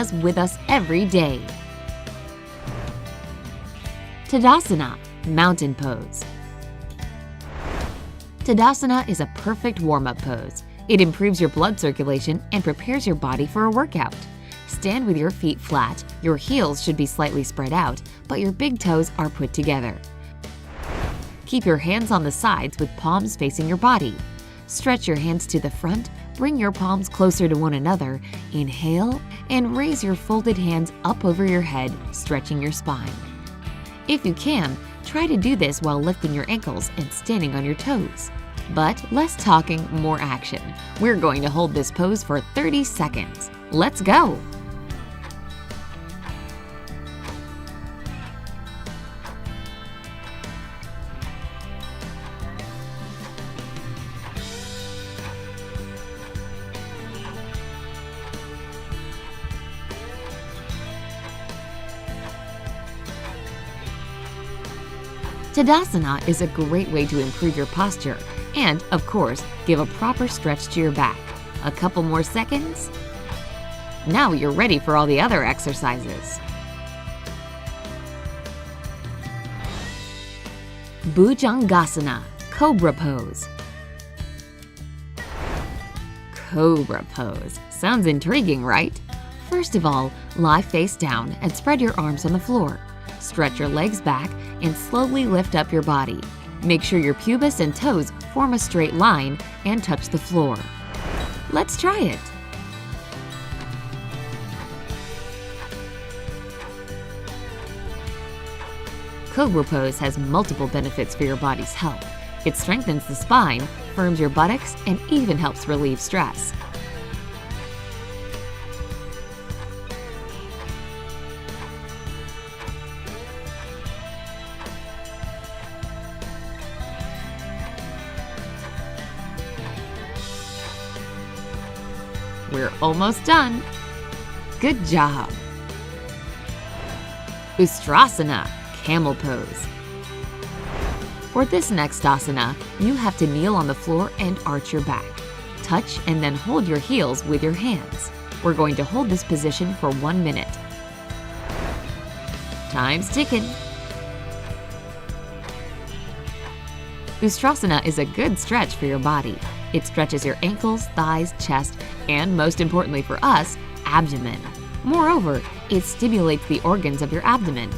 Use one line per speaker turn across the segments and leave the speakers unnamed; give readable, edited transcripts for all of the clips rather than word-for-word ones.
asanas with us every day. Tadasana, mountain pose. Tadasana is a perfect warm-up pose. It improves your blood circulation and prepares your body for a workout. Stand with your feet flat, your heels should be slightly spread out, but your big toes are put together. Keep your hands on the sides with palms facing your body. Stretch your hands to the front, bring your palms closer to one another, inhale, and raise your folded hands up over your head, stretching your spine. If you can, try to do this while lifting your ankles and standing on your toes. But less talking, more action. We're going to hold this pose for 30 seconds. Let's go! Tadasana is a great way to improve your posture and, of course, give a proper stretch to your back. A couple more seconds. Now you're ready for all the other exercises. Bhujangasana, Cobra pose. Cobra pose. Sounds intriguing, right? First of all, lie face down and spread your arms on the floor. Stretch your legs back and slowly lift up your body. Make sure your pubis and toes form a straight line and touch the floor. Let's try it. Cobra pose has multiple benefits for your body's health. It strengthens the spine, firms your buttocks, and even helps relieve stress. We're almost done. Good job. Ustrasana, Camel pose. For this next asana, you have to kneel on the floor and arch your back. Touch and then hold your heels with your hands. We're going to hold this position for 1 minute. Time's ticking. Ustrasana is a good stretch for your body. It stretches your ankles, thighs, chest, and most importantly for us, abdomen. Moreover, it stimulates the organs of your abdomen.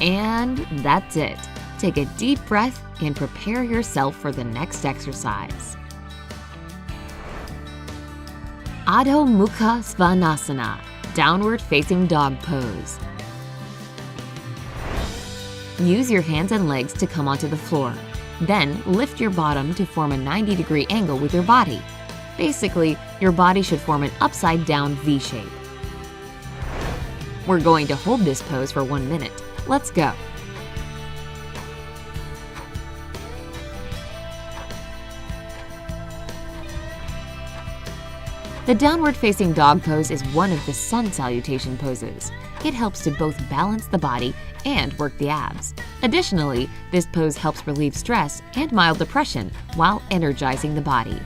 And that's it. Take a deep breath and prepare yourself for the next exercise. Adho Mukha Svanasana, downward facing dog pose. Use your hands and legs to come onto the floor. Then lift your bottom to form a 90-degree angle with your body. Basically, your body should form an upside-down V shape. We're going to hold this pose for 1 minute. Let's go. The downward-facing dog pose is one of the sun salutation poses. It helps to both balance the body and work the abs. Additionally, this pose helps relieve stress and mild depression while energizing the body.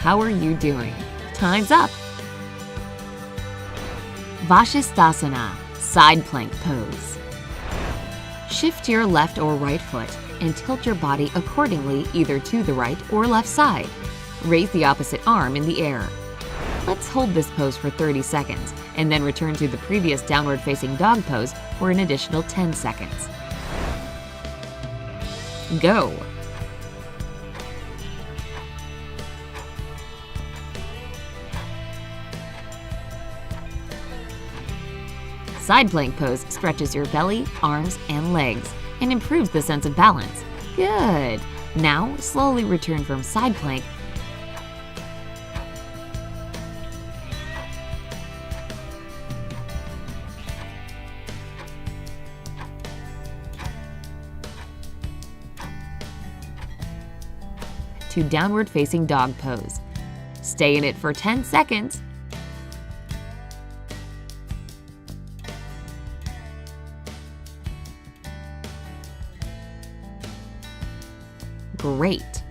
How are you doing? Time's up! Vasisthasana, side plank pose. Shift your left or right foot and tilt your body accordingly either to the right or left side. Raise the opposite arm in the air. Let's hold this pose for 30 seconds and then return to the previous downward-facing dog pose for an additional 10 seconds. Go! Side plank pose stretches your belly, arms, and legs and improves the sense of balance. Good! Now, slowly return from side plank to downward-facing dog pose. Stay in it for 10 seconds. Great!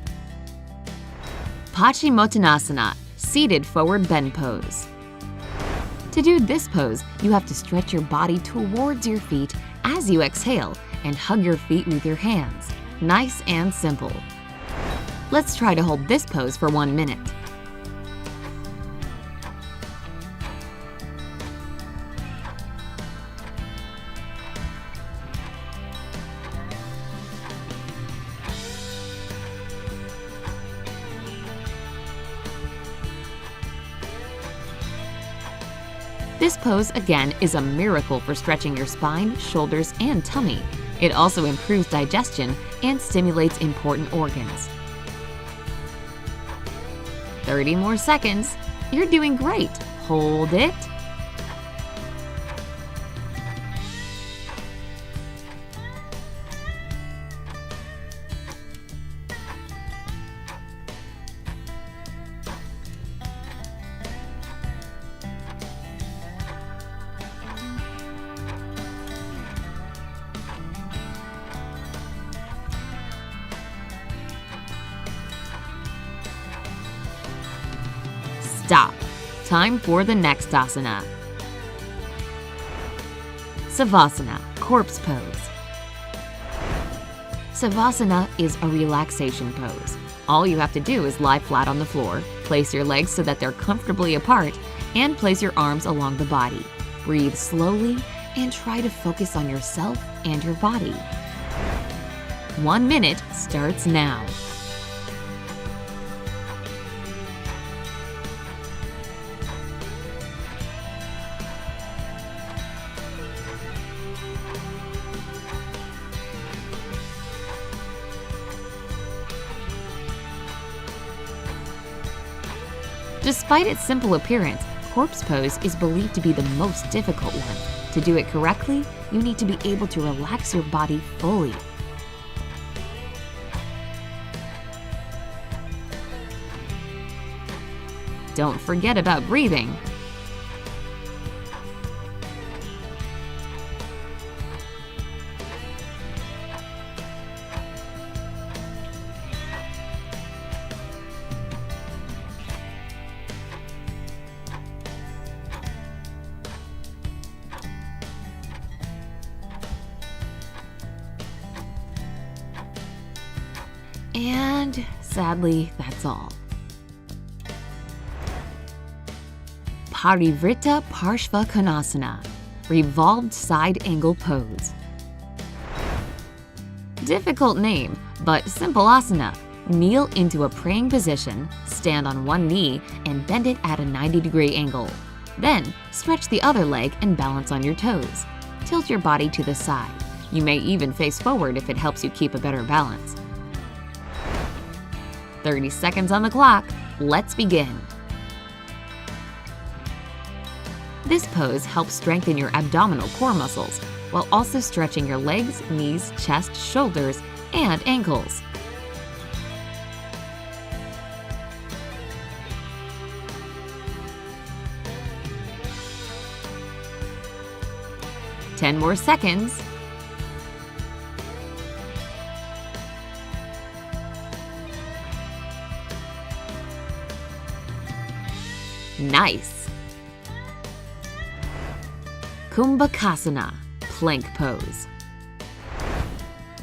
Paschimottana, seated forward bend pose. To do this pose, you have to stretch your body towards your feet as you exhale and hug your feet with your hands. Nice and simple. Let's try to hold this pose for 1 minute. This pose, again, is a miracle for stretching your spine, shoulders, and tummy. It also improves digestion and stimulates important organs. 30 more seconds. You're doing great. Hold it. Stop. Time for the next asana. Savasana, corpse pose. Savasana is a relaxation pose. All you have to do is lie flat on the floor, place your legs so that they're comfortably apart, and place your arms along the body. Breathe slowly and try to focus on yourself and your body. 1 minute starts now. Despite its simple appearance, corpse pose is believed to be the most difficult one. To do it correctly, you need to be able to relax your body fully. Don't forget about breathing. And sadly, that's all. Parivrtta Parsvakonasana, revolved side angle pose. Difficult name, but simple asana. Kneel into a praying position, stand on one knee, and bend it at a 90-degree angle. Then, stretch the other leg and balance on your toes. Tilt your body to the side. You may even face forward if it helps you keep a better balance. 30 seconds on the clock. Let's begin. This pose helps strengthen your abdominal core muscles while also stretching your legs, knees, chest, shoulders, and ankles. Ten more seconds. Nice! Kumbhakasana, plank pose.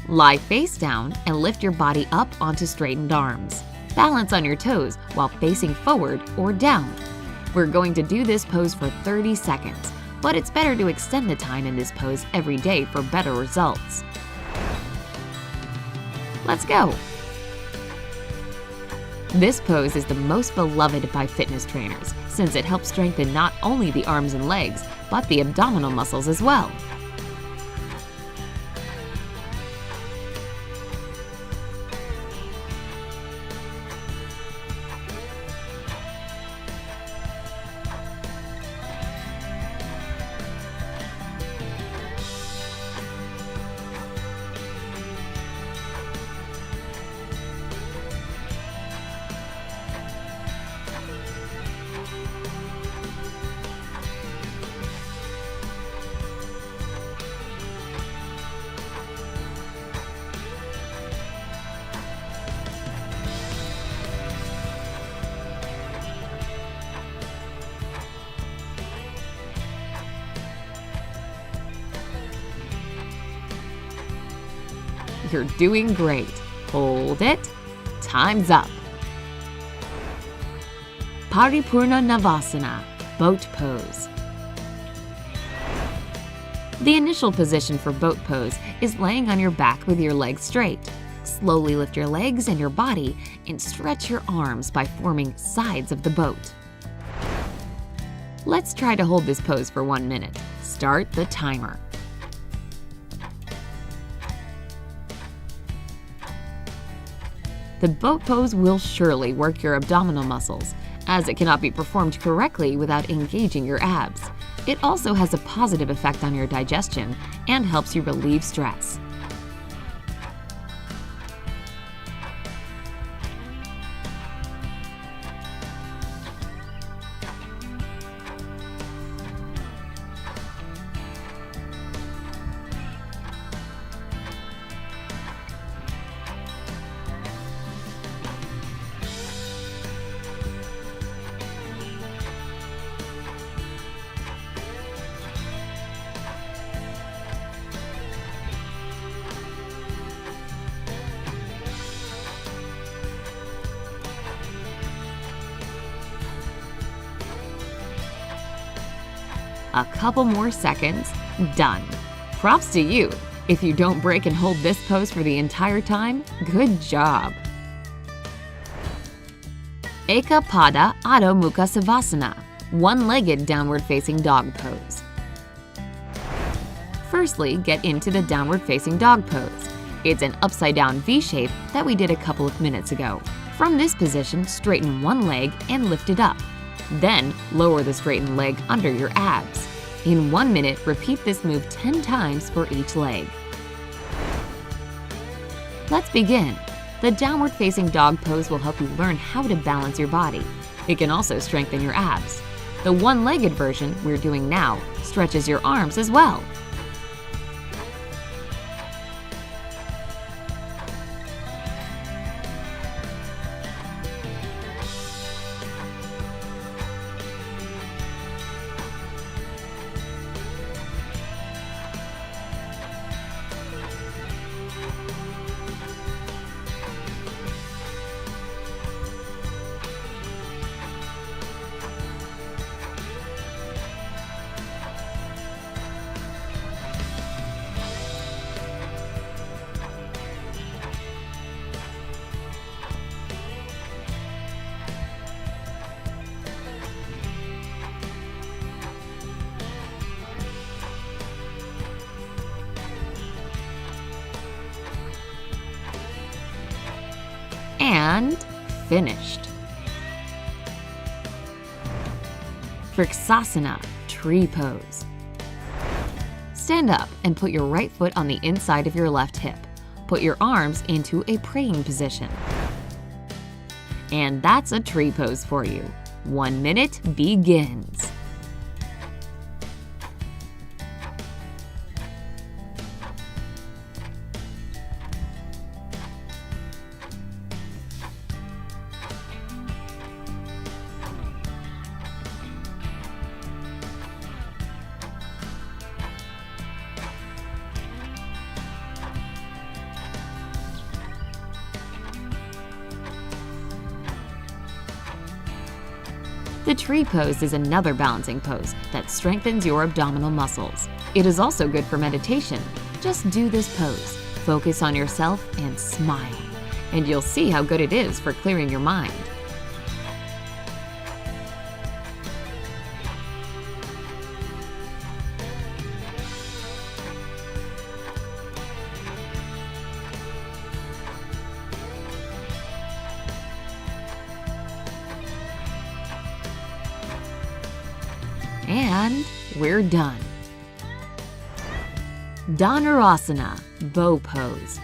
Lie face down and lift your body up onto straightened arms. Balance on your toes while facing forward or down. We're going to do this pose for 30 seconds, but it's better to extend the time in this pose every day for better results. Let's go! This pose is the most beloved by fitness trainers since it helps strengthen not only the arms and legs, but the abdominal muscles as well. You're doing great. Hold it. Time's up. Paripurna Navasana, boat pose. The initial position for boat pose is laying on your back with your legs straight. Slowly lift your legs and your body and stretch your arms by forming sides of the boat. Let's try to hold this pose for 1 minute. Start the timer. The boat pose will surely work your abdominal muscles, as it cannot be performed correctly without engaging your abs. It also has a positive effect on your digestion and helps you relieve stress. A couple more seconds. Done. Props to you. If you don't break and hold this pose for the entire time, good job. Ekapada Adho Mukha Savasana, one-legged downward-facing dog pose. Firstly, get into the downward-facing dog pose. It's an upside-down V shape that we did a couple of minutes ago. From this position, straighten one leg and lift it up. Then, lower the straightened leg under your abs. In 1 minute, repeat this move 10 times for each leg. Let's begin. The downward-facing dog pose will help you learn how to balance your body. It can also strengthen your abs. The one-legged version we're doing now stretches your arms as well. And finished. Vrksasana, tree pose. Stand up and put your right foot on the inside of your left hip. Put your arms into a praying position. And that's a tree pose for you. 1 minute begins. The tree pose is another balancing pose that strengthens your abdominal muscles. It is also good for meditation. Just do this pose, focus on yourself, and smile. And you'll see how good it is for clearing your mind. And we're done. Dhanurasana, bow pose.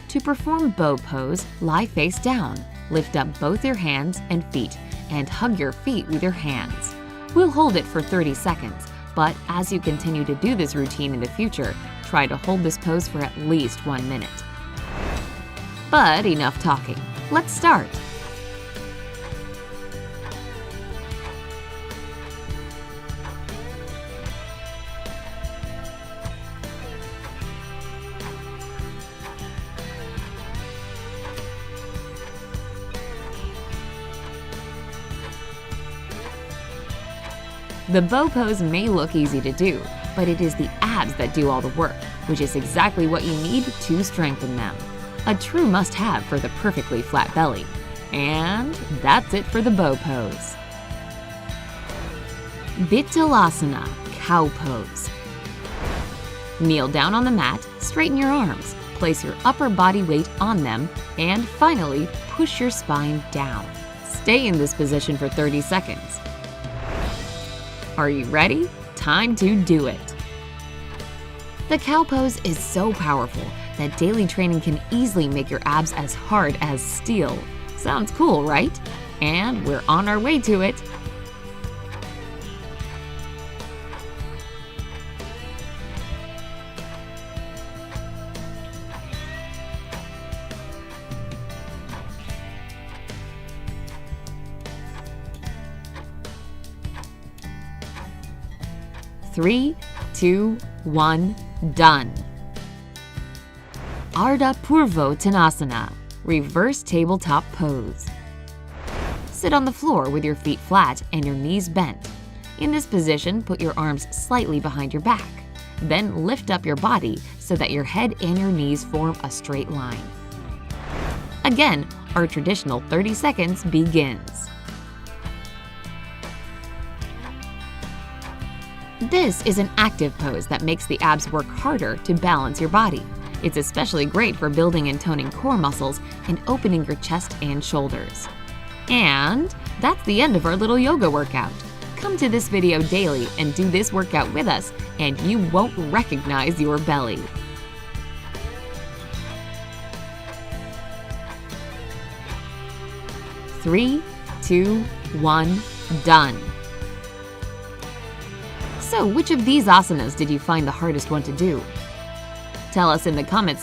To perform bow pose, lie face down, lift up both your hands and feet, and hug your feet with your hands. We'll hold it for 30 seconds, but as you continue to do this routine in the future, try to hold this pose for at least 1 minute. But enough talking. Let's start. The bow pose may look easy to do, but it is the abs that do all the work, which is exactly what you need to strengthen them. A true must-have for the perfectly flat belly. And that's it for the bow pose. Bitilasana, cow pose. Kneel down on the mat, straighten your arms, place your upper body weight on them, and finally, push your spine down. Stay in this position for 30 seconds. Are you ready? Time to do it. The cow pose is so powerful that daily training can easily make your abs as hard as steel. Sounds cool, right? And we're on our way to it. Three, 2, 1, done. Ardha Purvottanasana, reverse tabletop pose. Sit on the floor with your feet flat and your knees bent. In this position, put your arms slightly behind your back. Then lift up your body so that your head and your knees form a straight line. Again, our traditional 30 seconds begins. This is an active pose that makes the abs work harder to balance your body. It's especially great for building and toning core muscles and opening your chest and shoulders. And that's the end of our little yoga workout. Come to this video daily and do this workout with us, and you won't recognize your belly. Three, 2, 1, done. So, which of these asanas did you find the hardest one to do? Tell us in the comments section.